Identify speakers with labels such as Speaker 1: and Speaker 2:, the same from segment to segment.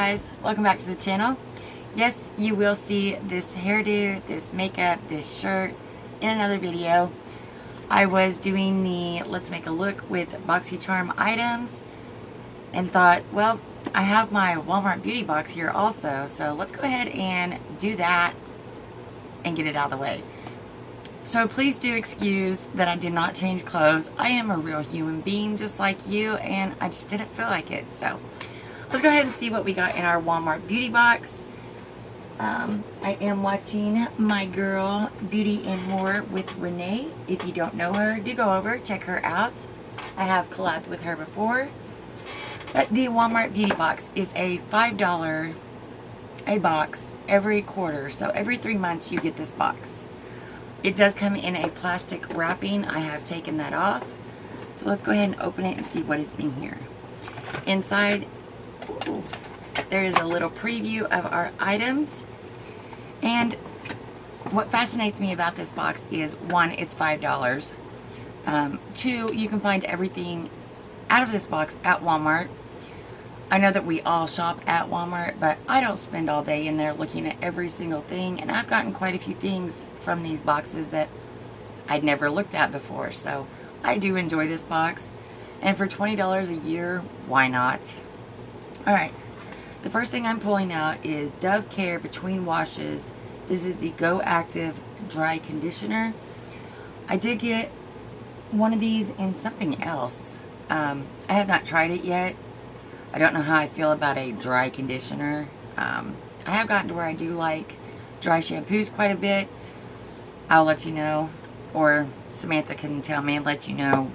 Speaker 1: guys, welcome back to the channel. Yes, you will see this hairdo, this makeup, this shirt in another video. I was doing the let's make a look with BoxyCharm items and thought, well, I have my Walmart beauty box here also, so let's go ahead and do that and get it out of the way. So please do excuse that I did not change clothes. I am a real human being just like you, and I just didn't feel like it. So let's go ahead and see what we got in our Walmart beauty box. I am watching my girl Beauty and More with Renee. If you don't know her, do go over, check her out. I have collabed with her before. But the Walmart beauty box is a $5 a box every quarter. So every 3 months you get this box. It does come in a plastic wrapping. I have taken that off. So let's go ahead and open it and see what is in here. Inside, there is a little preview of our items. And what fascinates me about this box is, one, it's $5. Two, you can find everything out of this box at Walmart. I know that we all shop at Walmart, but I don't spend all day in there looking at every single thing, and I've gotten quite a few things from these boxes that I'd never looked at before, so I do enjoy this box. And for $20 a year, why not? Alright, the first thing I'm pulling out is Dove Care Between Washes. This is the Go Active Dry Conditioner. I did get one of these in something else. I have not tried it yet. I don't know how I feel about a dry conditioner. I have gotten to where I do like dry shampoos quite a bit. I'll let you know, or Samantha can tell me and let you know,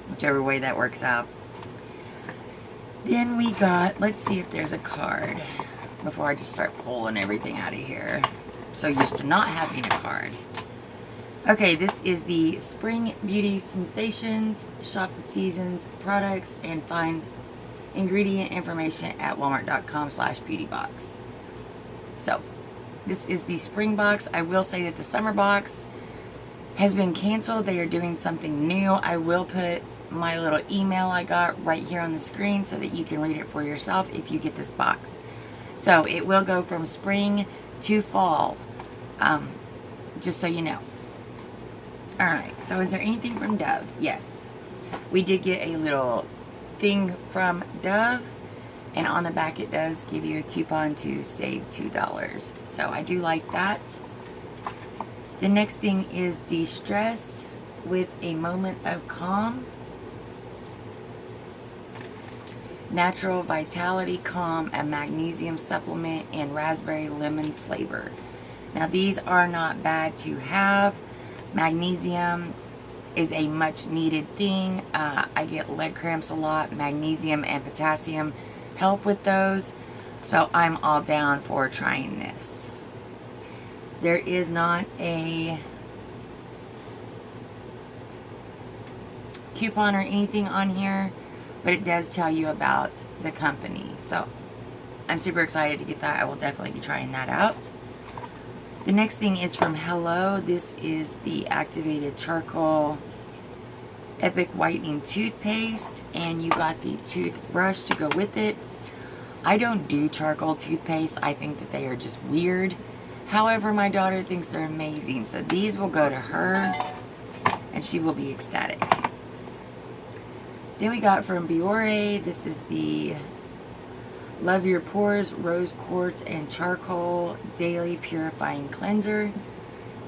Speaker 1: whichever way that works out. Then we got, let's see if there's a card before I just start pulling everything out of here. So used to not having a card. Okay, this is the Spring Beauty Sensations. Shop the season's products and find ingredient information at walmart.com/beautybox. So, this is the spring box. I will say that the summer box has been canceled. They are doing something new. I will put my little email I got right here on the screen so that you can read it for yourself if you get this box. So, it will go from spring to fall, just so you know. Alright, so is there anything from Dove? Yes. We did get a little thing from Dove, and on the back it does give you a coupon to save $2. So I do like that. The next thing is De-Stress with a Moment of Calm. Natural Vitality Calm, a magnesium supplement, and raspberry lemon flavor. Now these are not bad to have. Magnesium is a much needed thing. I get leg cramps a lot. Magnesium and potassium help with those. So I'm all down for trying this. There is not a coupon or anything on here, but it does tell you about the company. So I'm super excited to get that. I will definitely be trying that out. The next thing is from Hello. This is the Activated Charcoal Epic Whitening Toothpaste, and you got the toothbrush to go with it. I don't do charcoal toothpaste. I think that they are just weird. However, my daughter thinks they're amazing, so these will go to her, and she will be ecstatic. Then we got from Biore, this is the Love Your Pores Rose Quartz and Charcoal Daily Purifying Cleanser.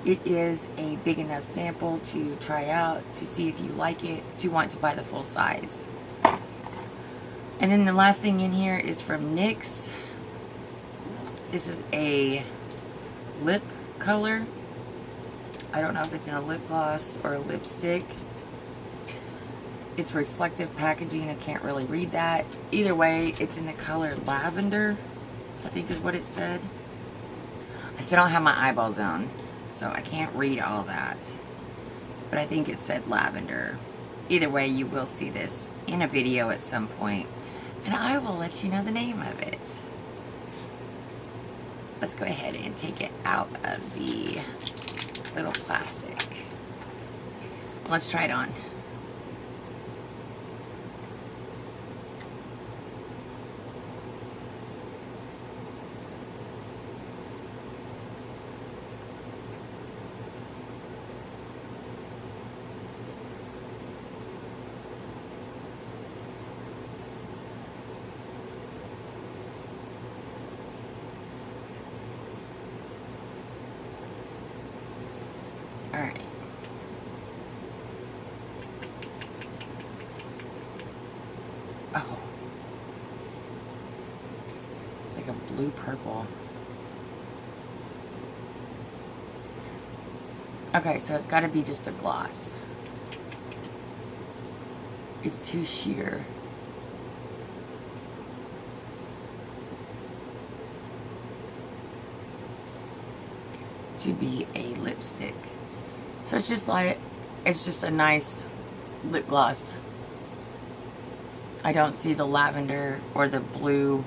Speaker 1: It is a big enough sample to try out, to see if you like it, to want to buy the full size. And then the last thing in here is from NYX. This is a lip color. I don't know if it's in a lip gloss or a lipstick. It's reflective packaging. I can't really read that. Either way, it's in the color lavender, I think is what it said. I still don't have my eyeballs on, so I can't read all that. But I think it said lavender. Either way, you will see this in a video at some point, and I will let you know the name of it. Let's go ahead and take it out of the little plastic. Let's try it on. like a blue purple. Okay, so it's got to be just a gloss. It's too sheer. To be a lipstick. So it's just like, it's just a nice lip gloss. I don't see the lavender or the blue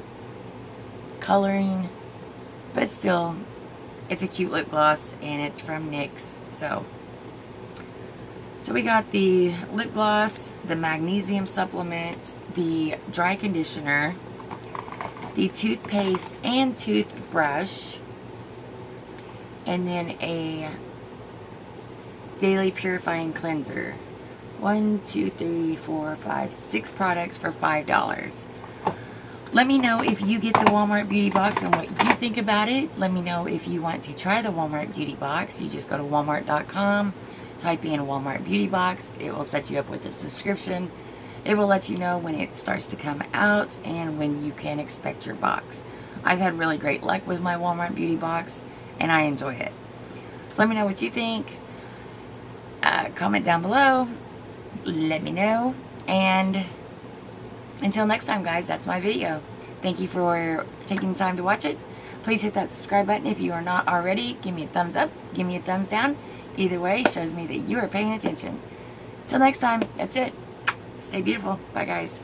Speaker 1: coloring, but still, it's a cute lip gloss, and it's from NYX. So we got the lip gloss, the magnesium supplement, the dry conditioner, the toothpaste and toothbrush, and then a daily purifying cleanser. 1, 2, 3, 4, 5, 6 products for $5. Let me know if you get the Walmart Beauty Box and what you think about it. Let me know if you want to try the Walmart Beauty Box. You just go to walmart.com, type in Walmart Beauty Box. It will set you up with a subscription. It will let you know when it starts to come out and when you can expect your box. I've had really great luck with my Walmart Beauty Box, and I enjoy it. So let me know what you think. Comment down below. Let me know. And until next time, guys, that's my video. Thank you for taking the time to watch it. Please hit that subscribe button if you are not already. Give me a thumbs up. Give me a thumbs down. Either way shows me that you are paying attention. Till next time, that's it. Stay beautiful. Bye, guys.